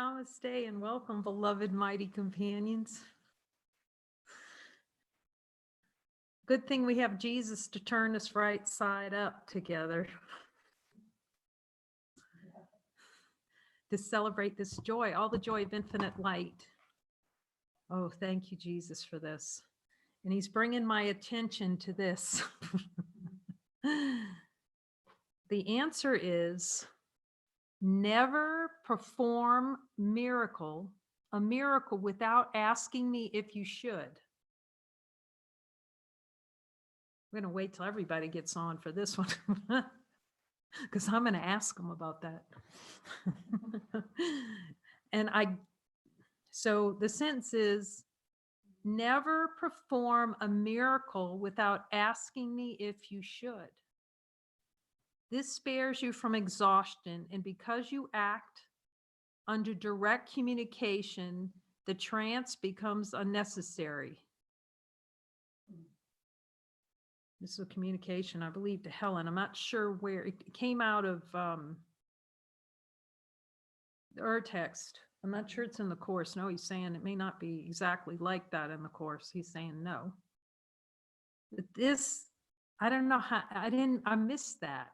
Namaste and welcome, beloved mighty companions. Good thing we have Jesus to turn us right side up together to celebrate this joy, all the joy of infinite light. Oh, thank you, Jesus, for this. And he's bringing my attention to this. The answer is never perform a miracle without asking me if you should. I'm going to wait till everybody gets on for this one because I'm going to ask them about that. So the sentence is, never perform a miracle without asking me if you should. This spares you from exhaustion, and because you act under direct communication, the trance becomes unnecessary. This is a communication, I believe, to Helen. I'm not sure where it came out of our text. I'm not sure it's in the course. No, he's saying it may not be exactly like that in the course. He's saying no. But this, I don't know how, I missed that.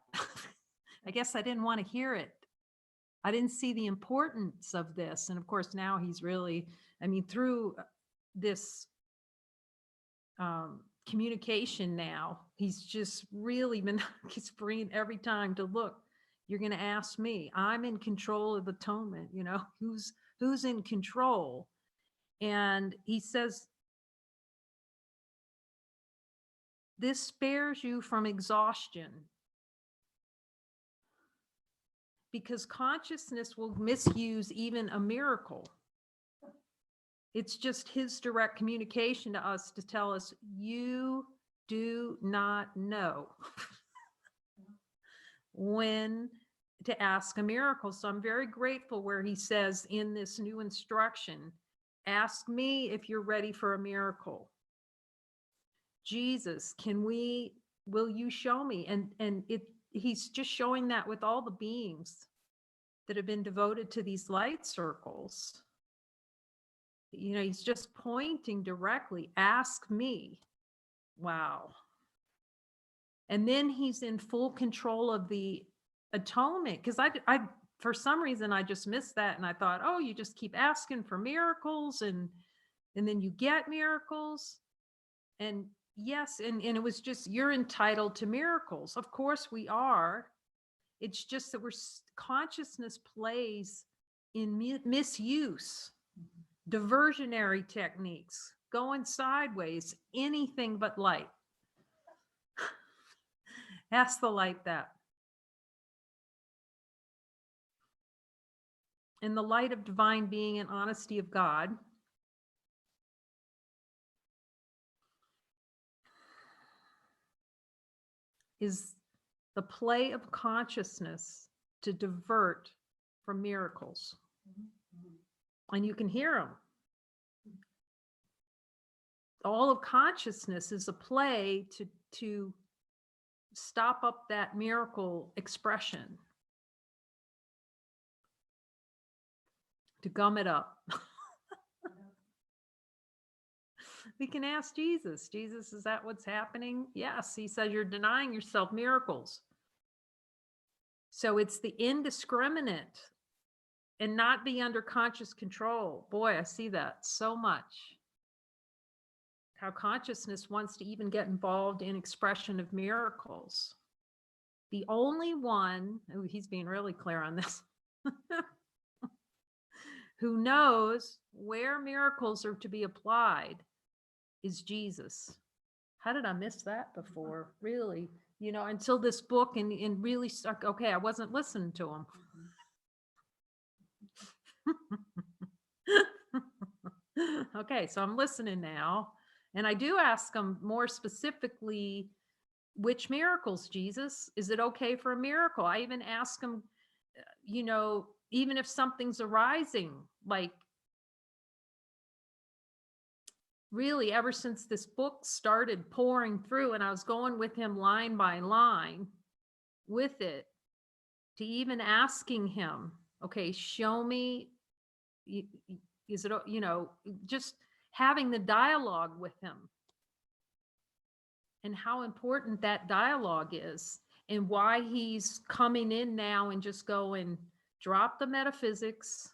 I guess I didn't want to hear it. I didn't see the importance of this. And of course, now he's really, through this communication now, he's just really been, he's bringing every time to look, you're going to ask me, I'm in control of atonement, who's in control. And he says, this spares you from exhaustion because consciousness will misuse even a miracle. It's just his direct communication to us to tell us, you do not know when to ask a miracle. So I'm very grateful where he says in this new instruction, ask me if you're ready for a miracle. Jesus, will you show me? And he's just showing that with all the beings that have been devoted to these light circles. He's just pointing directly, ask me. Wow. And then he's in full control of the atonement, because I for some reason I just missed that, and I thought, oh, you just keep asking for miracles and then you get miracles. And yes, and it was just, you're entitled to miracles. Of course we are. It's just that consciousness plays in misuse, diversionary techniques, going sideways, anything but light. Ask the light that. In the light of divine being and honesty of God, is the play of consciousness to divert from miracles. And you can hear them. All of consciousness is a play to stop up that miracle expression, to gum it up. We can ask Jesus. Jesus, is that what's happening? Yes, he says you're denying yourself miracles. So it's the indiscriminate and not be under conscious control. Boy, I see that so much. How consciousness wants to even get involved in expression of miracles. The only one, he's being really clear on this, who knows where miracles are to be applied is Jesus. How did I miss that before? Really, until this book and really stuck. Okay, I wasn't listening to him. Okay, so I'm listening now. And I do ask him more specifically, which miracles, Jesus? Is it okay for a miracle? I even ask him, even if something's arising, like really ever since this book started pouring through and I was going with him line by line with it, to even asking him, okay, show me is it, just having the dialogue with him and how important that dialogue is and why he's coming in now and just going, drop the metaphysics.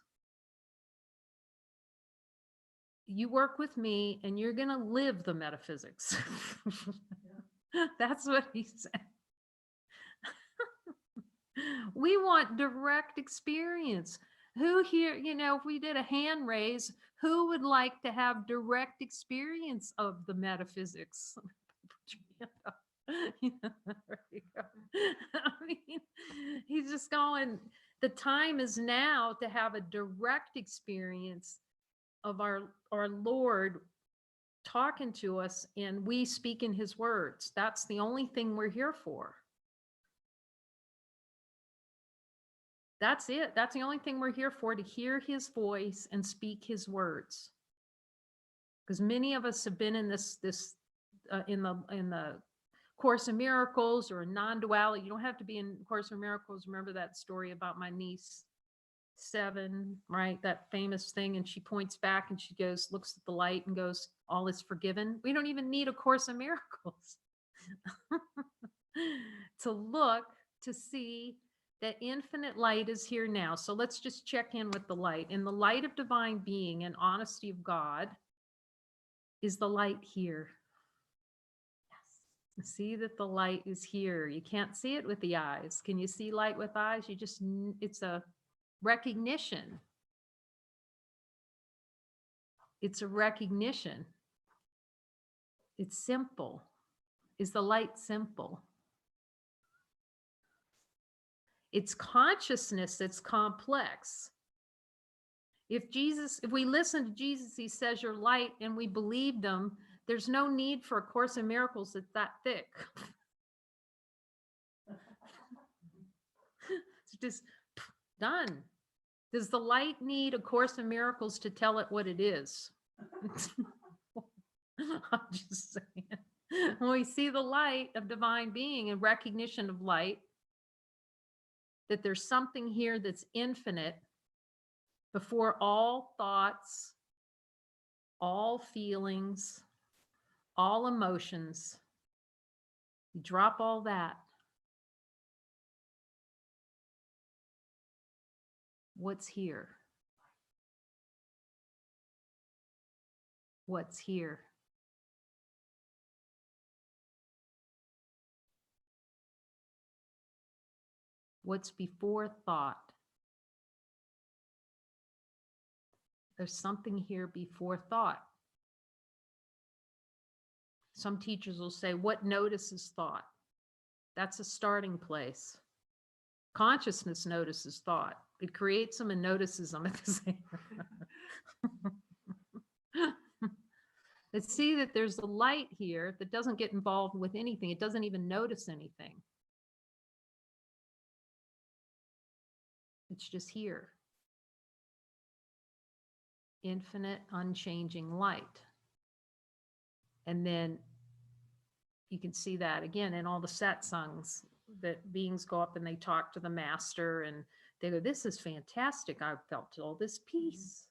You work with me and you're going to live the metaphysics. That's what he said. We want direct experience. Who here, if we did a hand raise, who would like to have direct experience of the metaphysics? There you go. I mean, he's just going, the time is now to have a direct experience of our Lord talking to us, and we speak in his words. That's the only thing we're here for. That's it. That's the only thing we're here for, to hear his voice and speak his words. Because many of us have been in this in the Course in Miracles or non-duality. You don't have to be in Course in Miracles. Remember that story about my niece, 7, right? That famous thing. And she points back and she goes, looks at the light and goes, all is forgiven. We don't even need a Course in Miracles to look, to see that infinite light is here now. So let's just check in with the light. In the light of divine being and honesty of God, is the light here? Yes. See that the light is here. You can't see it with the eyes. Can you see light with eyes? It's a recognition. It's a recognition. It's simple. Is the light simple? It's consciousness that's complex. If we listen to Jesus, he says you're light, and we believed him, there's no need for a Course in Miracles that's that thick. It's just done. Does the light need a Course in Miracles to tell it what it is? I'm just saying. When we see the light of divine being and recognition of light, that there's something here that's infinite, before all thoughts, all feelings, all emotions. You drop all that. What's here? What's here? What's before thought? There's something here before thought. Some teachers will say, what notices thought? That's a starting place. Consciousness notices thought. It creates them and notices them at the same time. Let's see that there's a light here that doesn't get involved with anything. It doesn't even notice anything. It's just here. Infinite, unchanging light. And then you can see that again in all the satsangs, that beings go up and they talk to the master and they go, this is fantastic. I've felt all this peace.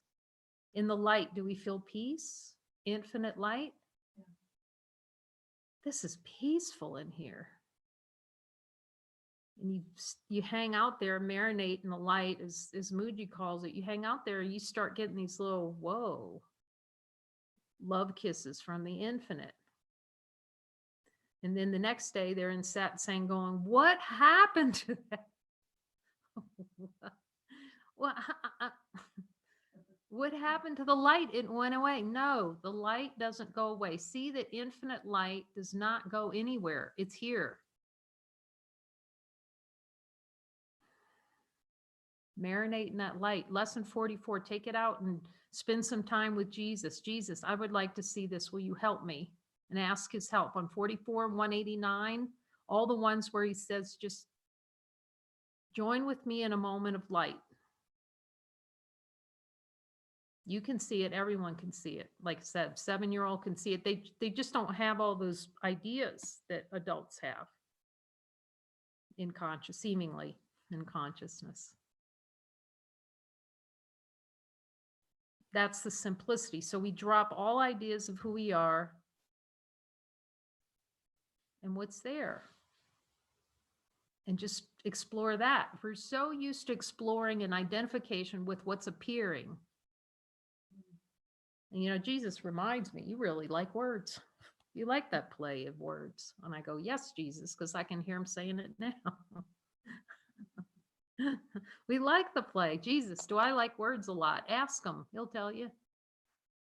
In the light, do we feel peace? Infinite light? Yeah. This is peaceful in here. And you hang out there, marinate in the light, as Muji calls it. You hang out there and you start getting these little, whoa, love kisses from the infinite. And then the next day they're in satsang going, what happened to that? What happened to the light? It went away. No, the light doesn't go away. See that infinite light does not go anywhere. It's here. Marinate in that light. Lesson 44, take it out and spend some time with Jesus. Jesus, I would like to see this. Will you help me? And ask his help. On 44, 189, all the ones where he says, just join with me in a moment of light. You can see it. Everyone can see it. Like I said, 7-year-old can see it. They just don't have all those ideas that adults have seemingly in consciousness. That's the simplicity. So we drop all ideas of who we are and what's there, and just explore that. We're so used to exploring an identification with what's appearing. And Jesus reminds me, you really like words. You like that play of words. And I go, yes, Jesus, because I can hear him saying it now. We like the play. Jesus, do I like words a lot? Ask him. He'll tell you.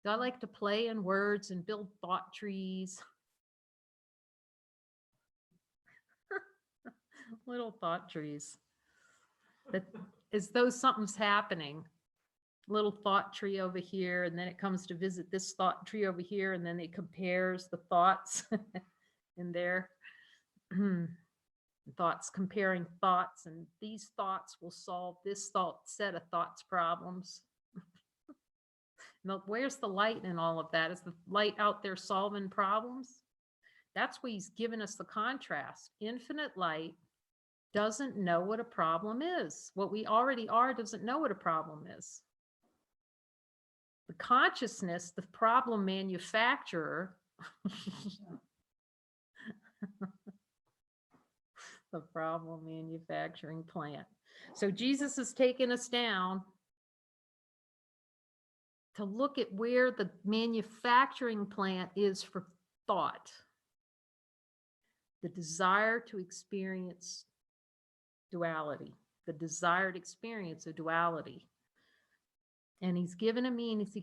Do I like to play in words and build thought trees? Little thought trees. But as though something's happening. Little thought tree over here, and then it comes to visit this thought tree over here, and then it compares the thoughts in there. Thoughts comparing thoughts, and these thoughts will solve this set of thoughts problems. Now, where's the light in all of that? Is the light out there solving problems? That's why he's given us the contrast. Infinite light doesn't know what a problem is. What we already are doesn't know what a problem is. The consciousness, the problem manufacturer, the problem manufacturing plant. So Jesus has taken us down to look at where the manufacturing plant is for thought. The desire to experience duality, the desired experience of duality. And he's given a means.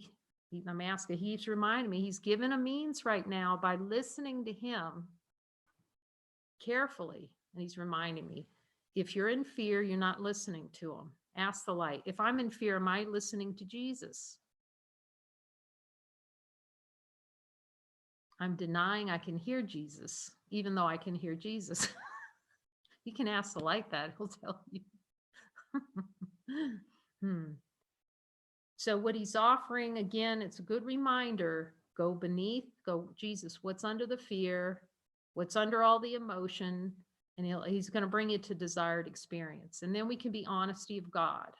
I'm asking, he's reminding me, he's given a means right now by listening to him carefully. And he's reminding me, if you're in fear, you're not listening to him. Ask the light. If I'm in fear, am I listening to Jesus? I'm denying I can hear Jesus, even though I can hear Jesus. You can ask the light that, he'll tell you. So what he's offering, again, it's a good reminder, go beneath, go, Jesus, what's under the fear, what's under all the emotion, and he's going to bring you to desired experience. And then we can be honesty of God.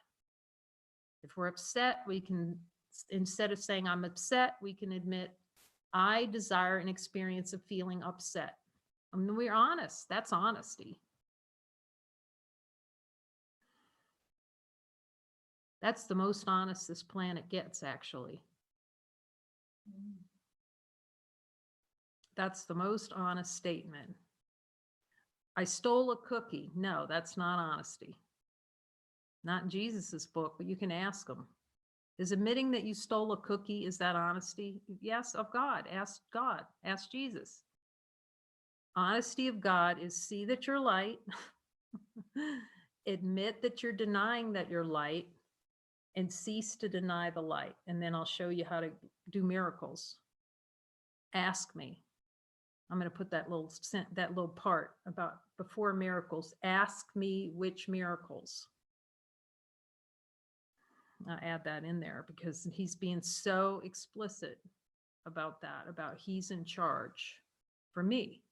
If we're upset, we can, instead of saying I'm upset, we can admit, I desire an experience of feeling upset. I mean, we're honest. That's honesty. That's the most honest this planet gets, actually. That's the most honest statement. I stole a cookie. No, that's not honesty. Not in Jesus's book, but you can ask him. Is admitting that you stole a cookie, is that honesty? Yes, of God. Ask God. Ask Jesus. Honesty of God is see that you're light, admit that you're denying that you're light, and cease to deny the light. And then I'll show you how to do miracles. Ask me. I'm going to put that little part about before miracles. Ask me which miracles. I'll add that in there because he's being so explicit about that, about he's in charge for me.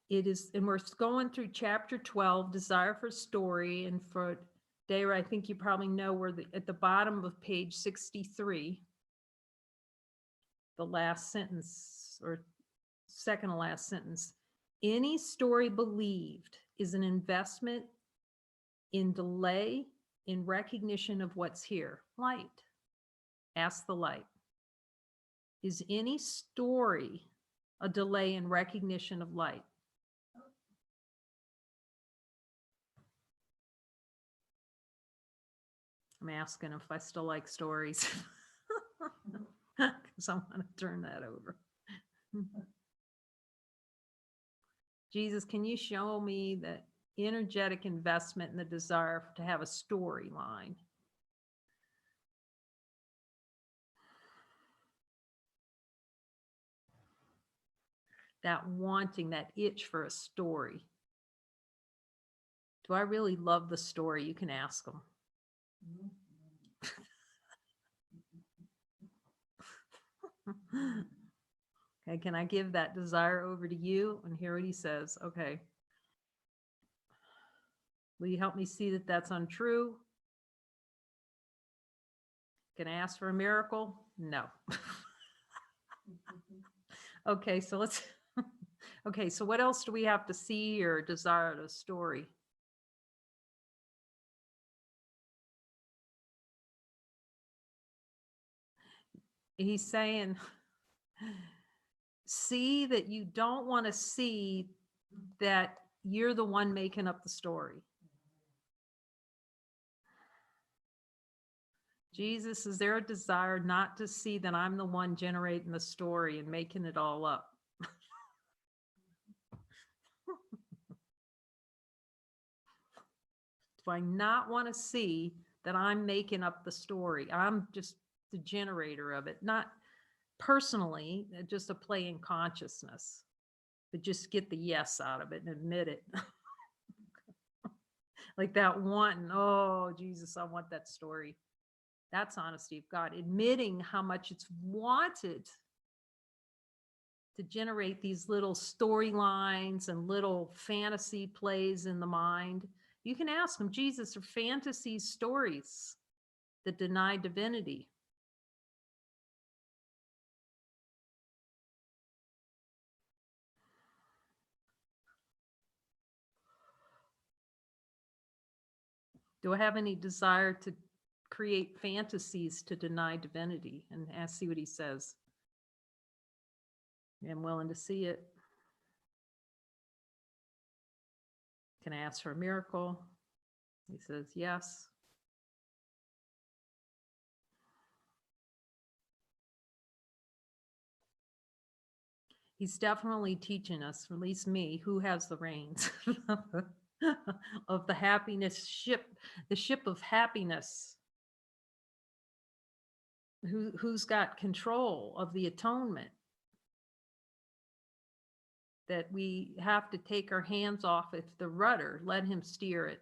It is, and we're going through chapter 12, desire for story. And for Dara, I think you probably know we're at the bottom of page 63, the last sentence or second to last sentence. Any story believed is an investment in delay in recognition of what's here. Light. Ask the light. Is any story a delay in recognition of light? I'm asking if I still like stories because I want to turn that over. Jesus, can you show me that energetic investment in the desire to have a storyline? That wanting, that itch for a story. Do I really love the story? You can ask them. Okay, can I give that desire over to you and hear what he says? Okay. Will you help me see that that's untrue? Can I ask for a miracle? No. Okay, so let's, okay, so what else do we have to see or desire in a story? He's saying, see that you don't want to see that you're the one making up the story. Jesus, is there a desire not to see that I'm the one generating the story and making it all up? Do I not want to see that I'm making up the story? I'm just the generator of it, not personally, just a play in consciousness, but just get the yes out of it and admit it. Like that one, oh, Jesus, I want that story. That's honesty of God, admitting how much it's wanted to generate these little storylines and little fantasy plays in the mind. You can ask him, Jesus, are fantasies stories that deny divinity? Do I have any desire to create fantasies to deny divinity? And see what he says. I'm willing to see it. Can I ask for a miracle? He says, yes. He's definitely teaching us, or at least me, who has the reins of the happiness ship, the ship of happiness. Who's got control of the atonement? That we have to take our hands off of the rudder, let him steer it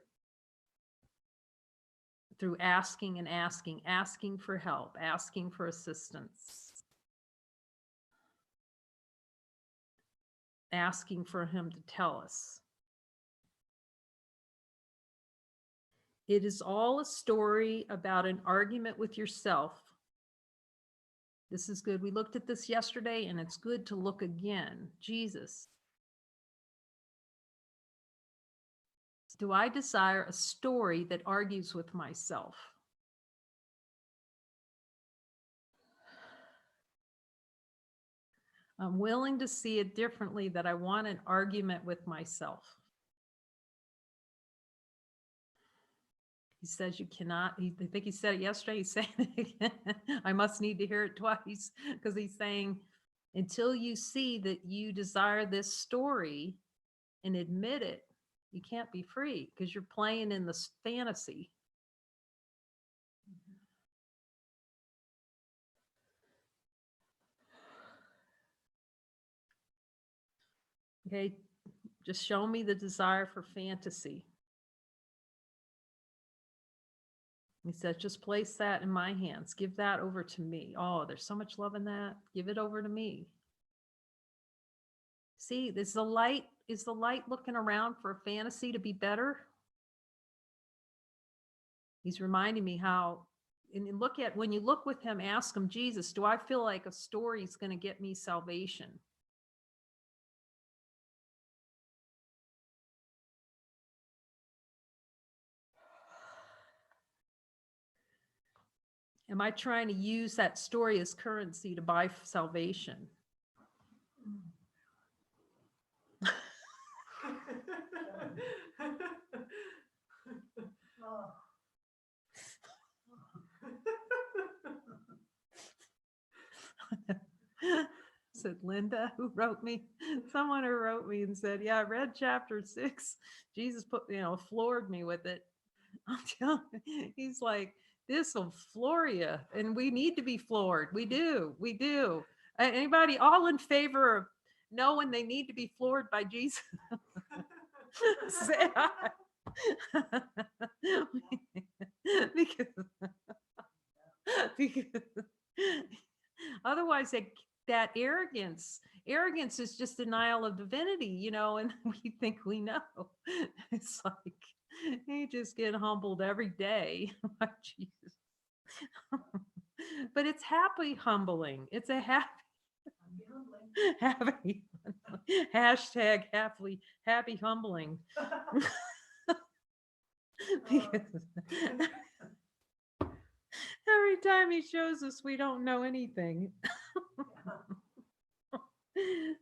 through asking and asking, asking for help, asking for assistance, asking for him to tell us. It is all a story about an argument with yourself. This is good. We looked at this yesterday, and it's good to look again. Jesus, do I desire a story that argues with myself? I'm willing to see it differently, that I want an argument with myself. He says you cannot, I think he said it yesterday, he's saying it again. I must need to hear it twice, because he's saying, until you see that you desire this story and admit it, you can't be free, because you're playing in the fantasy. Okay, just show me the desire for fantasy. He says, just place that in my hands. Give that over to me. Oh, there's so much love in that. Give it over to me. See, is the light looking around for a fantasy to be better? He's reminding me how, and look at, when you look with him, ask him, Jesus, do I feel like a story is going to get me salvation? Am I trying to use that story as currency to buy salvation? Said Linda, who wrote me, someone who wrote me and said, yeah, I read chapter 6. Jesus floored me with it. I'm telling you, he's like, this will floor you. And we need to be floored. We do. Anybody all in favor of knowing they need to be floored by Jesus? Say hi. because otherwise that arrogance is just denial of divinity, and we think we know. It's like, You just get humbled every day. Jesus. But it's happy humbling. It's a happy hashtag happy humbling. Because every time he shows us we don't know anything.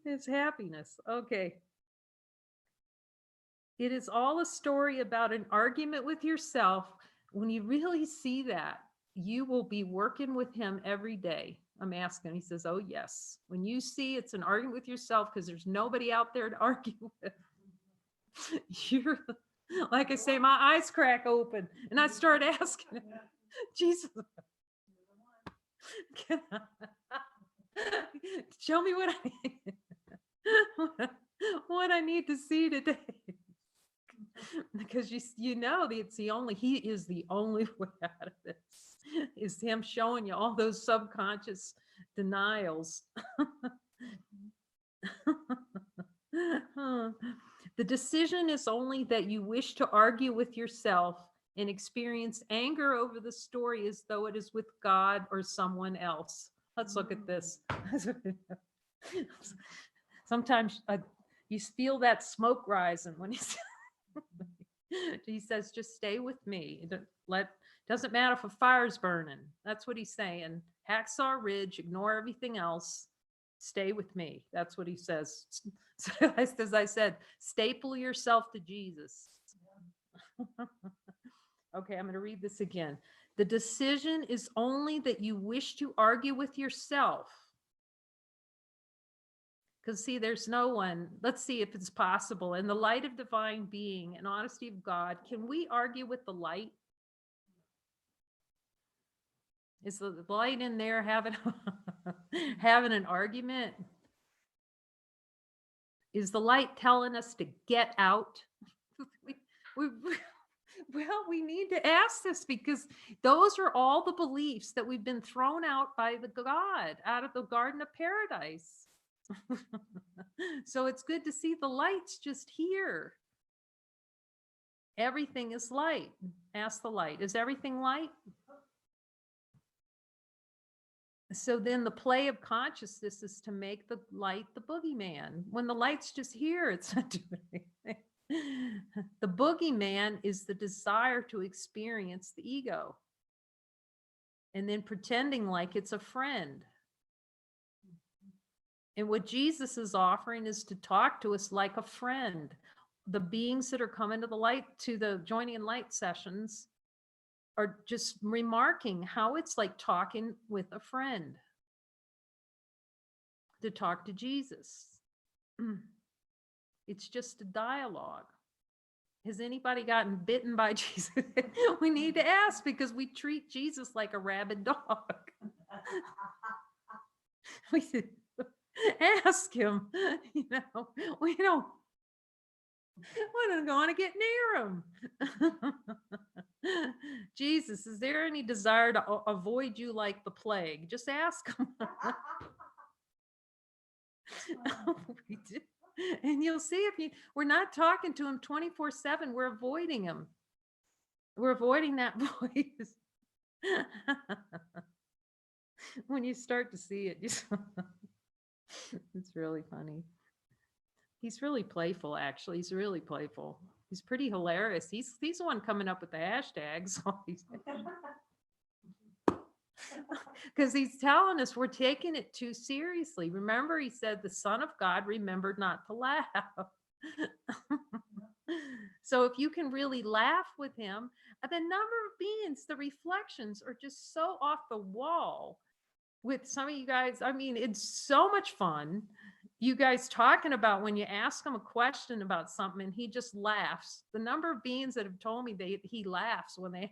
It's happiness. Okay. It is all a story about an argument with yourself. When you really see that, you will be working with him every day. I'm asking. He says, oh, yes. When you see it's an argument with yourself because there's nobody out there to argue with, you're like I say, my eyes crack open and I start asking, Jesus, can I, show me what what I need to see today. Because you know it's the only, he is the only way out of this, is him showing you all those subconscious denials. The decision is only that you wish to argue with yourself and experience anger over the story as though it is with God or someone else. Let's look at this. Sometimes you feel that smoke rising when he says, just stay with me. Doesn't matter if a fire's burning. That's what he's saying. Hacksaw Ridge, ignore everything else. Stay with me. That's what he says. So as I said, staple yourself to Jesus. Okay, I'm going to read this again. The decision is only that you wish to argue with yourself. Because see, there's no one. Let's see if it's possible. In the light of divine being and honesty of God, can we argue with the light? Is the light in there having having an argument? Is the light telling us to get out? We need to ask this, because those are all the beliefs that we've been thrown out by the God out of the Garden of Paradise. So it's good to see the light's just here. Everything is light. Ask the light. Is everything light? So then the play of consciousness is to make the light the boogeyman. When the light's just here, it's not doing anything. The boogeyman is the desire to experience the ego and then pretending like it's a friend. And what Jesus is offering is to talk to us like a friend. The beings that are coming to the light, to the joining in light sessions, are just remarking how it's like talking with a friend, to talk to Jesus. It's just a dialogue. Has anybody gotten bitten by Jesus? We need to ask, because we treat Jesus like a rabid dog. We ask him, we don't want to get near him. Jesus, is there any desire to avoid you like the plague? Just ask him. We do. And you'll see, if we're not talking to him 24/7, we're avoiding him. We're avoiding that voice. When you start to see it, it's really funny. He's really playful, actually. He's really playful. He's pretty hilarious. He's the one coming up with the hashtags. Because he's telling us we're taking it too seriously. Remember, he said the Son of God remembered not to laugh. So if you can really laugh with him, the number of beings, the reflections are just so off the wall with some of you guys. I mean, it's so much fun. You guys talking about when you ask him a question about something and he just laughs. The number of beings that have told me he laughs when they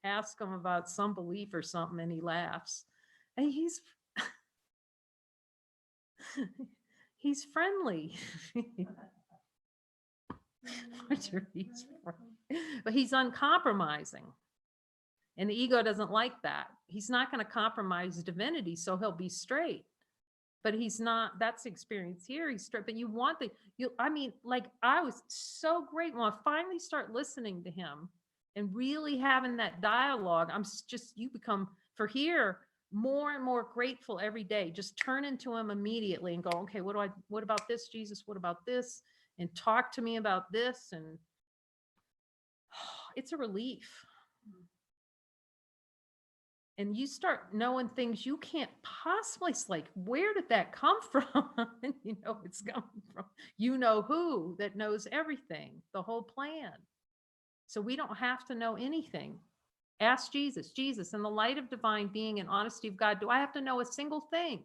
ask him about some belief or something, and he laughs. And he's friendly. But he's uncompromising. And the ego doesn't like that. He's not going to compromise divinity, so he'll be straight. but he's not, that's the experience here. But you want I mean, like, I was so great when I finally start listening to him and really having that dialogue. You become, for here, more and more grateful every day. Just turn into him immediately and go, okay, what about this, Jesus? What about this? And talk to me about this. And it's a relief. And you start knowing things you can't possibly, it's like, where did that come from? And you know it's coming from, you know who that knows everything, the whole plan. So we don't have to know anything. Ask Jesus. Jesus, in the light of divine being and honesty of God, do I have to know a single thing?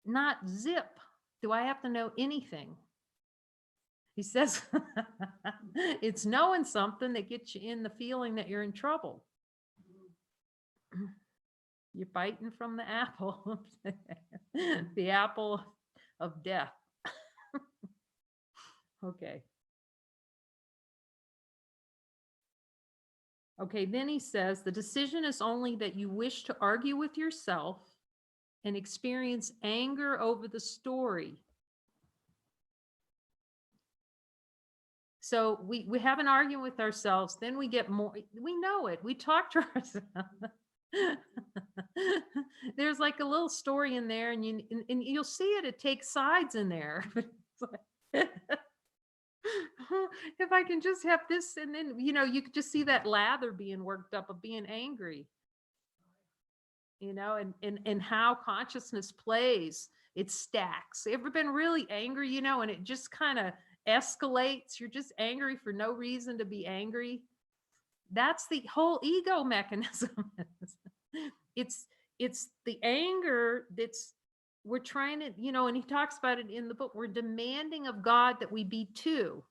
Not zip. Do I have to know anything? He says, it's knowing something that gets you in the feeling that you're in trouble. You're biting from the apple, the apple of death. Okay. Okay, then he says, the decision is only that you wish to argue with yourself and experience anger over the story. So we have an argument with ourselves, then we get more, we know it, we talk to ourselves. There's like a little story in there, and you'll see it takes sides in there. If I can just have this, and then you could just see that lather being worked up of being angry, and how consciousness plays, it stacks. Ever been really angry, and it just kind of escalates? You're just angry for no reason to be angry. That's the whole ego mechanism. It's the anger we're trying to, and he talks about it in the book. We're demanding of God that we be two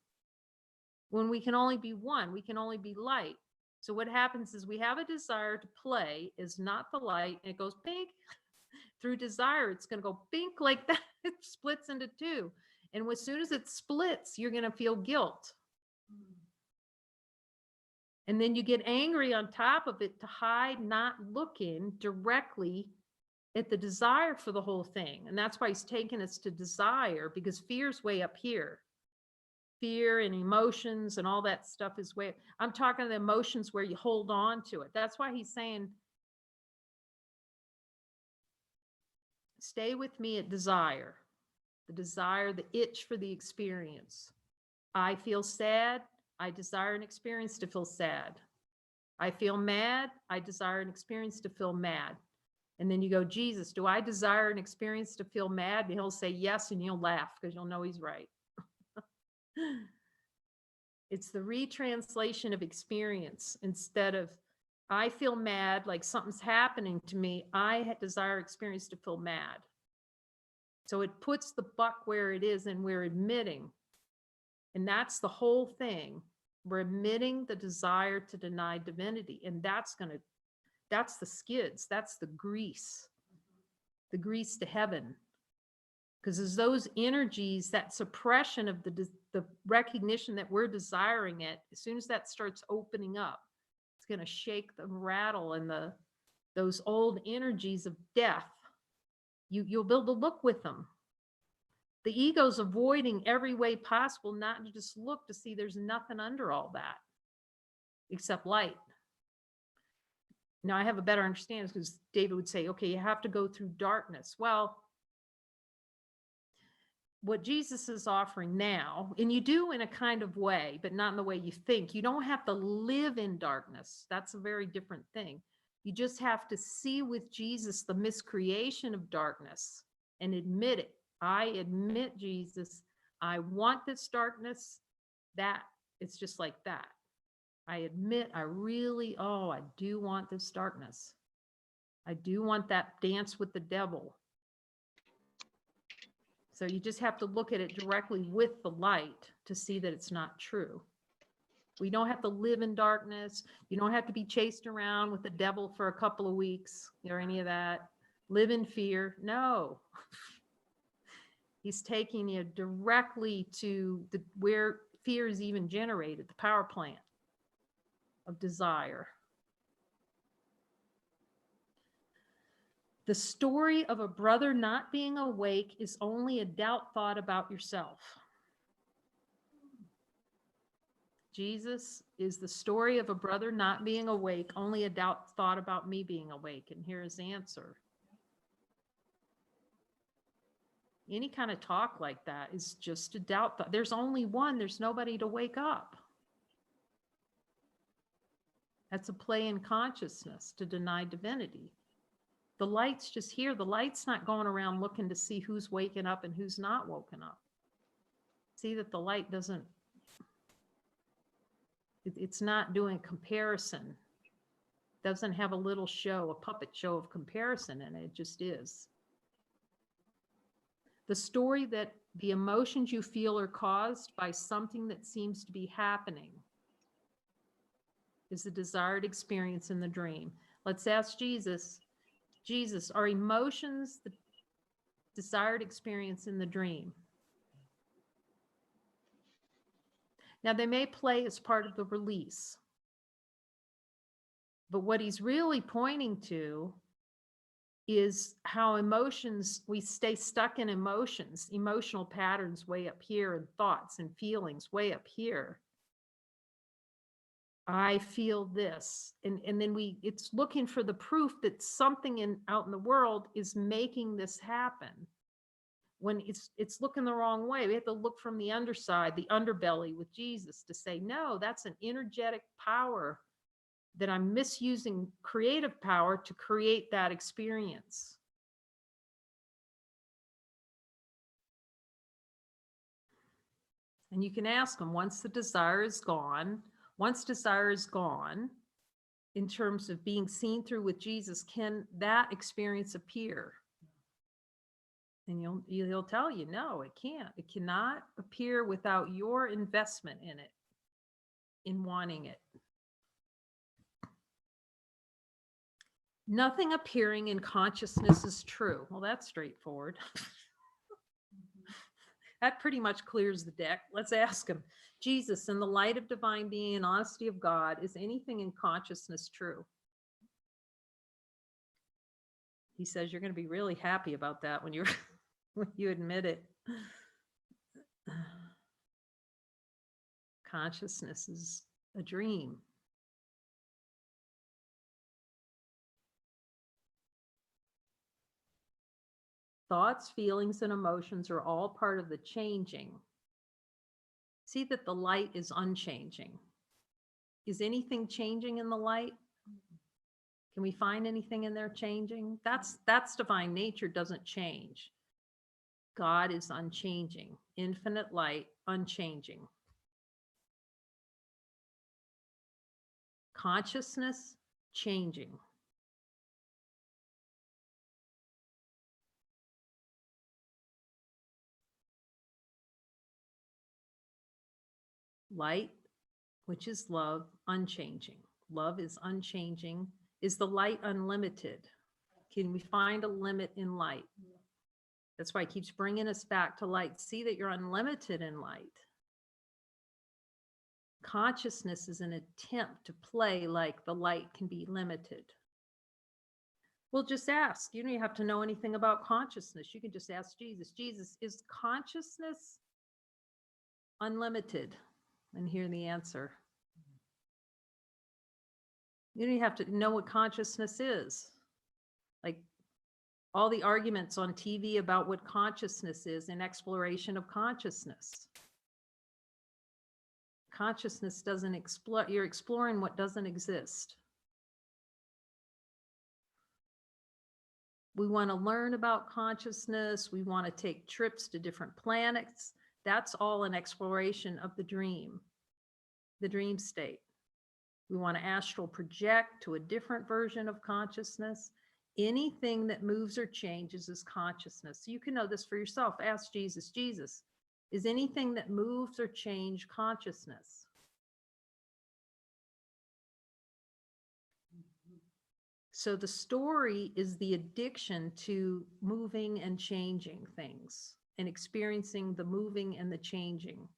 when we can only be one. We can only be light. So what happens is we have a desire to play is not the light, and it goes pink. Through desire, it's going to go pink like that. It splits into two. And as soon as it splits, you're going to feel guilt. And then you get angry on top of it to hide not looking directly at the desire for the whole thing. And that's why he's taken us to desire, because fear's way up here. Fear and emotions and all that stuff is way, I'm talking the emotions where you hold on to it. That's why he's saying, stay with me at desire. The desire, the itch for the experience. I feel sad. I desire an experience to feel sad. I feel mad. I desire an experience to feel mad. And then you go, Jesus, do I desire an experience to feel mad? And he'll say yes, and you'll laugh because you'll know he's right. It's the retranslation of experience. Instead of, I feel mad, like something's happening to me, I desire experience to feel mad. So it puts the buck where it is, and we're admitting. And that's the whole thing. We're admitting the desire to deny divinity. And that's the skids. That's the grease to heaven. Because as those energies, that suppression of the recognition that we're desiring it, as soon as that starts opening up, it's going to shake the rattle and those old energies of death. You'll be able to look with them. The ego's avoiding every way possible not to just look to see there's nothing under all that except light. Now I have a better understanding, because David would say, okay, you have to go through darkness. Well, what Jesus is offering now, and you do in a kind of way, but not in the way you think. You don't have to live in darkness. That's a very different thing. You just have to see with Jesus the miscreation of darkness and admit it. I admit, Jesus, I want this darkness. That it's just like that. I admit, I do want this darkness. I do want that dance with the devil. So you just have to look at it directly with the light to see that it's not true. We don't have to live in darkness. You don't have to be chased around with the devil for a couple of weeks or any of that. Live in fear. No. He's taking you directly to where fear is even generated, the power plant of desire. The story of a brother not being awake is only a doubt thought about yourself. Jesus is the story of a brother not being awake, only a doubt thought about me being awake. And here's the answer. Any kind of talk like that is just a doubt thought. There's only one, there's nobody to wake up. That's a play in consciousness to deny divinity. The light's just here. The light's not going around looking to see who's waking up and who's not woken up. See that the light doesn't, it's not doing comparison. Doesn't have a little show, a puppet show of comparison in it. It just is. The story that the emotions you feel are caused by something that seems to be happening is the desired experience in the dream. Let's ask Jesus, Jesus, are emotions the desired experience in the dream? Now, they may play as part of the release, but what he's really pointing to is how emotions, we stay stuck in emotions, emotional patterns way up here, and thoughts and feelings way up here. I feel this. And then it's looking for the proof that something out in the world is making this happen. When it's looking the wrong way, we have to look from the underside, the underbelly with Jesus to say, no, that's an energetic power that I'm misusing, creative power to create that experience. And you can ask them, once desire is gone, in terms of being seen through with Jesus, can that experience appear? And he'll tell you, no, it can't. It cannot appear without your investment in it, in wanting it. Nothing appearing in consciousness is true. Well, that's straightforward. That pretty much clears the deck. Let's ask him. Jesus, in the light of divine being and honesty of God, is anything in consciousness true? He says you're going to be really happy about that when you admit it. Consciousness is a dream. Thoughts, feelings, and emotions are all part of the changing. See that the light is unchanging. Is anything changing in the light? Can we find anything in there changing? That's divine nature doesn't change. God is unchanging, infinite light, unchanging. Consciousness, changing. Light, which is love, unchanging. Love is unchanging. Is the light unlimited? Can we find a limit in light? That's why it keeps bringing us back to light. See that you're unlimited in light. Consciousness is an attempt to play like the light can be limited. Well, just ask. You don't have to know anything about consciousness. You can just ask Jesus. Jesus, is consciousness unlimited? And hear the answer. You don't have to know what consciousness is. Like all the arguments on TV about what consciousness is and exploration of consciousness. Consciousness doesn't explore, you're exploring what doesn't exist. We want to learn about consciousness. We want to take trips to different planets. That's all an exploration of the dream state. We want to astral project to a different version of consciousness. Anything that moves or changes is consciousness. So you can know this for yourself. Ask Jesus, Jesus, is anything that moves or changes consciousness? So the story is the addiction to moving and changing things and experiencing the moving and the changing.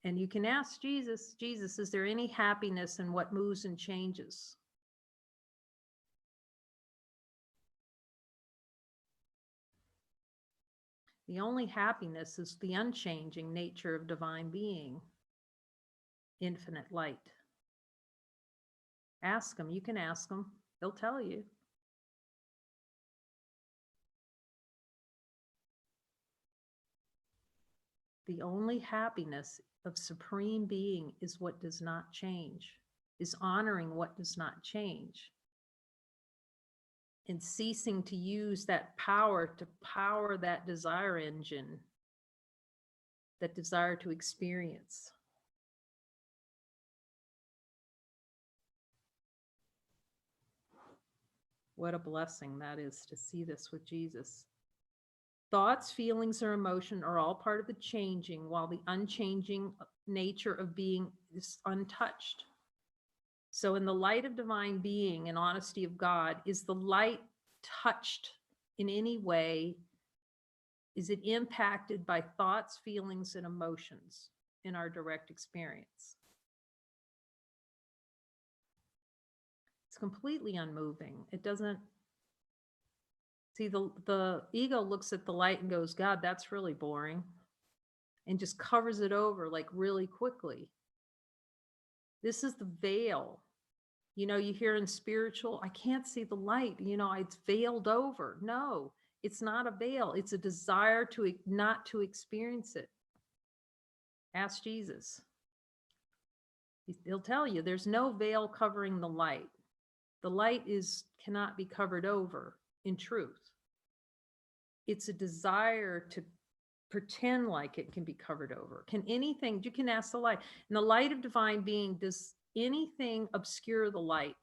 And you can ask Jesus, Jesus, is there any happiness in what moves and changes? The only happiness is the unchanging nature of divine being, infinite light. Ask him. You can ask him. He'll tell you. The only happiness of supreme being is what does not change, is honoring what does not change, and ceasing to use that power to power that desire engine, that desire to experience. What a blessing that is to see this with Jesus. Thoughts, feelings, or emotion are all part of the changing, while the unchanging nature of being is untouched. So in the light of divine being and honesty of God, is the light touched in any way? Is it impacted by thoughts, feelings, and emotions in our direct experience? It's completely unmoving. It doesn't. See, the ego looks at the light and goes, God, that's really boring, and just covers it over like really quickly. This is the veil. You know, you hear in spiritual, I can't see the light, you know, it's veiled over. No, it's not a veil. It's a desire to not to experience it. Ask Jesus. He'll tell you there's no veil covering the light. The light cannot be covered over in truth. It's a desire to pretend like it can be covered over. Can anything, you can ask the light. In the light of divine being, does anything obscure the light?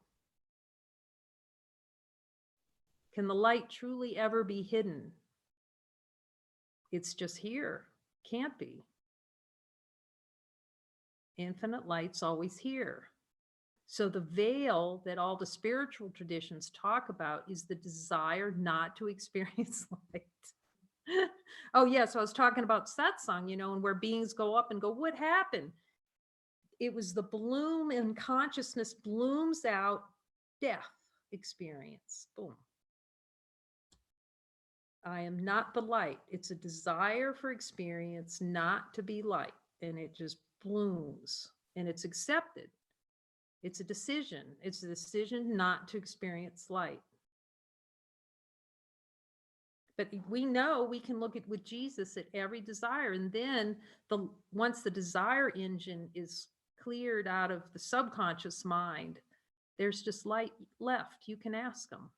Can the light truly ever be hidden? It's just here. Can't be. Infinite light's always here. So the veil that all the spiritual traditions talk about is the desire not to experience light. Oh, yeah. So I was talking about satsang, you know, and where beings go up and go, what happened? It was the bloom in consciousness blooms out death experience. Boom. I am not the light. It's a desire for experience not to be light. And it just blooms and it's accepted. It's a decision. It's a decision not to experience light. But we know we can look at with Jesus at every desire. And then once the desire engine is cleared out of the subconscious mind, there's just light left. You can ask them.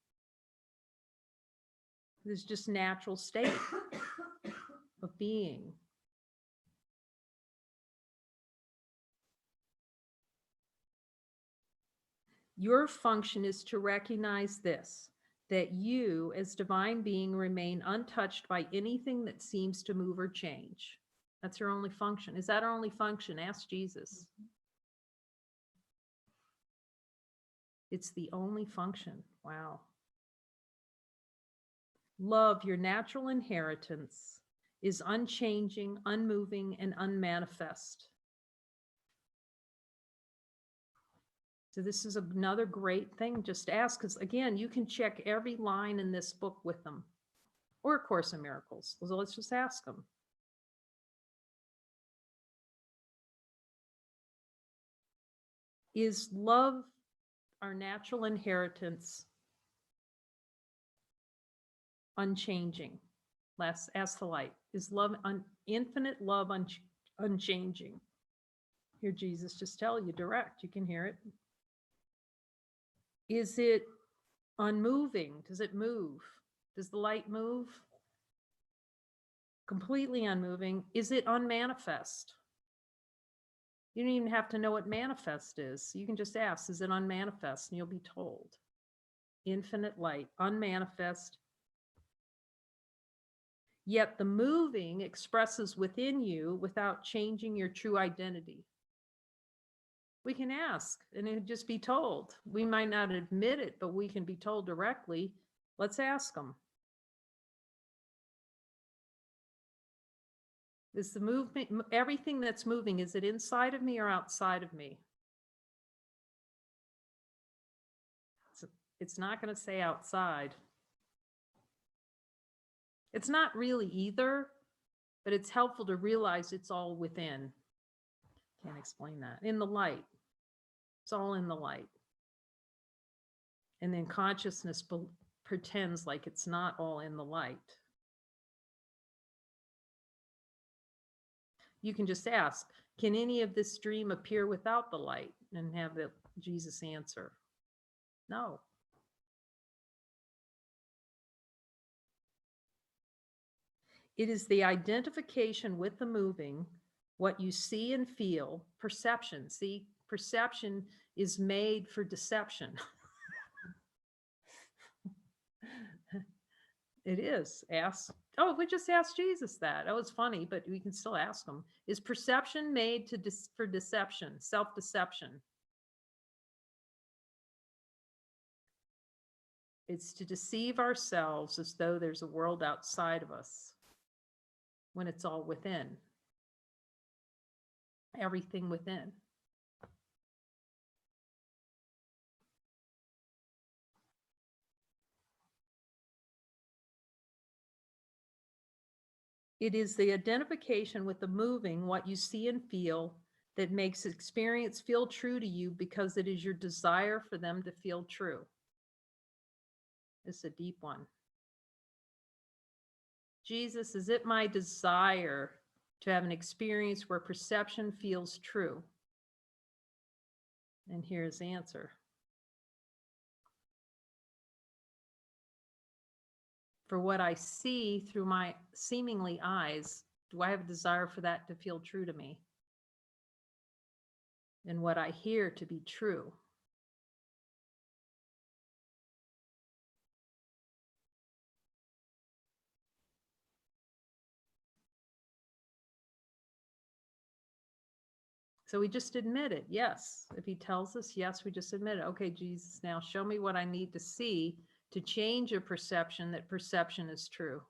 There's just natural state of being. Your function is to recognize this, that you as divine being remain untouched by anything that seems to move or change. That's your only function. Is that our only function? Ask Jesus. It's the only function. Wow. Love, your natural inheritance, is unchanging, unmoving, and unmanifest. So this is another great thing. Just ask, because again, you can check every line in this book with them, or A Course in Miracles. So let's just ask them. Is love our natural inheritance unchanging? Let's ask the light. Is love infinite love unchanging? Hear Jesus just tell you direct. You can hear it. Is it unmoving? Does it move? Does the light move? Completely unmoving. Is it unmanifest? You don't even have to know what manifest is. You can just ask, is it unmanifest? And you'll be told. Infinite light, unmanifest. Yet the moving expresses within you without changing your true identity. We can ask and it'd just be told. We might not admit it, but we can be told directly. Let's ask them. Is the movement, everything that's moving, is it inside of me or outside of me? It's not going to say outside. It's not really either, But it's helpful to realize it's all within. Can't explain that. In the light. It's all in the light. And then consciousness pretends like it's not all in the light. You can just ask, can any of this dream appear without the light? And have Jesus answer, no. It is the identification with the moving, what you see and feel, perception. See, perception is made for deception. It is. We just asked Jesus that. That was funny, but we can still ask him. Is perception made for deception, self-deception? It's to deceive ourselves as though there's a world outside of us when it's all within. Everything within. It is the identification with the moving, what you see and feel, that makes experience feel true to you because it is your desire for them to feel true. It's a deep one. Jesus, is it my desire to have an experience where perception feels true? And here's the answer. For what I see through my seemingly eyes, do I have a desire for that to feel true to me? And what I hear to be true? So we just admit it. Yes. If he tells us yes, we just admit it. Okay, Jesus, now show me what I need to see to change a perception that perception is true.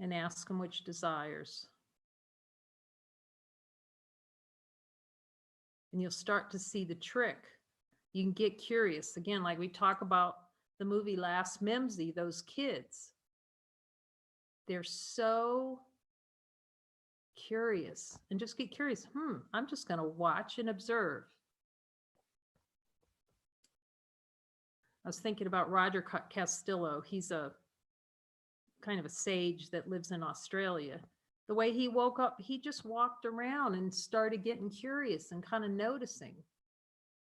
And ask him which desires. And you'll start to see the trick. You can get curious. Again, like we talk about the movie Last Mimsy, those kids. They're so curious. And just get curious. I'm just going to watch and observe. I was thinking about Roger Castillo. He's a kind of a sage that lives in Australia. The way he woke up, he just walked around and started getting curious and kind of noticing.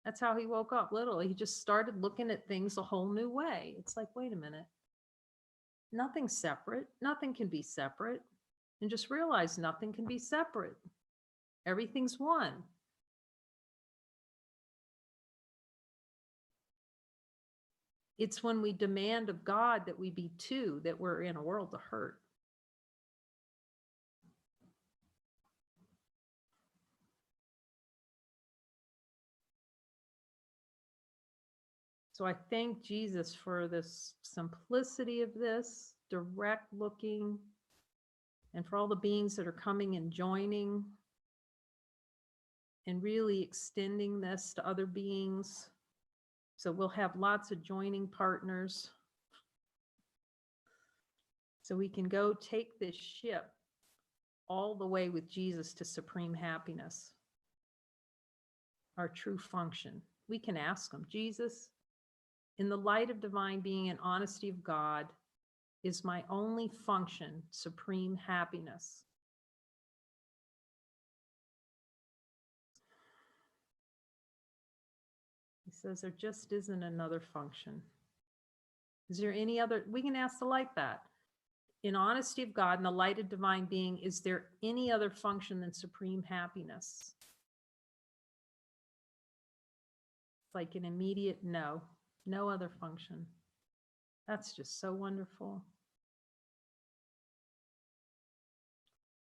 That's how he woke up, literally. He just started looking at things a whole new way. It's like, wait a minute. Nothing's separate. Nothing can be separate. And just realize nothing can be separate. Everything's one. It's when we demand of God that we be two that we're in a world of hurt. So I thank Jesus for this simplicity of this, direct looking, and for all the beings that are coming and joining and really extending this to other beings. So we'll have lots of joining partners. So we can go take this ship all the way with Jesus to supreme happiness, our true function. We can ask him, Jesus, in the light of divine being and honesty of God, is my only function supreme happiness? He says there just isn't another function. Is there any other? We can ask the light that. In honesty of God and the light of divine being, is there any other function than supreme happiness? It's like an immediate no, no other function. That's just so wonderful.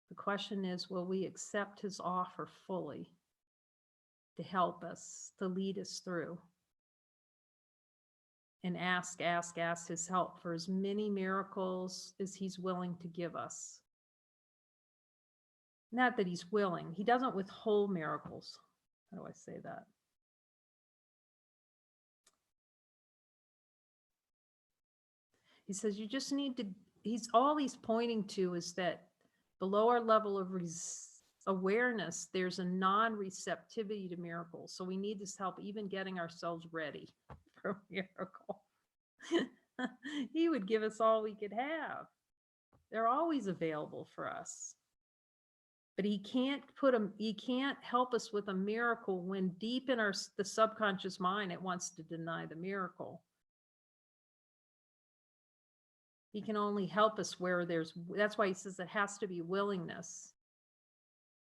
The question is, will we accept his offer fully to help us, to lead us through? And ask his help for as many miracles as he's willing to give us. Not that he's willing. He doesn't withhold miracles. How do I say that? He says, you just need to, all he's pointing to is that below our level of awareness, there's a non-receptivity to miracles. So we need this help even getting ourselves ready for a miracle. He would give us all we could have. They're always available for us. But he can't help us with a miracle when deep in the subconscious mind, it wants to deny the miracle. He can only help us where that's why he says it has to be willingness.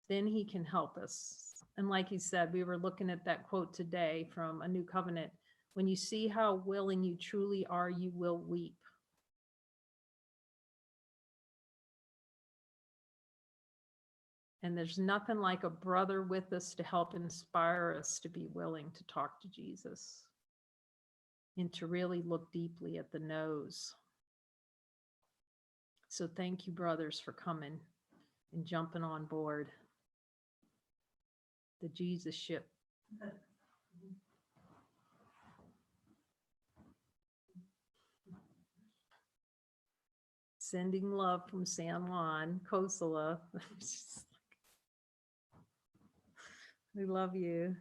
Then he can help us. And like he said, we were looking at that quote today from A New Covenant. When you see how willing you truly are, you will weep. And there's nothing like a brother with us to help inspire us to be willing to talk to Jesus and to really look deeply at the nose. So thank you, brothers, for coming and jumping on board the Jesus ship. Sending love from San Juan, Kosala. We love you.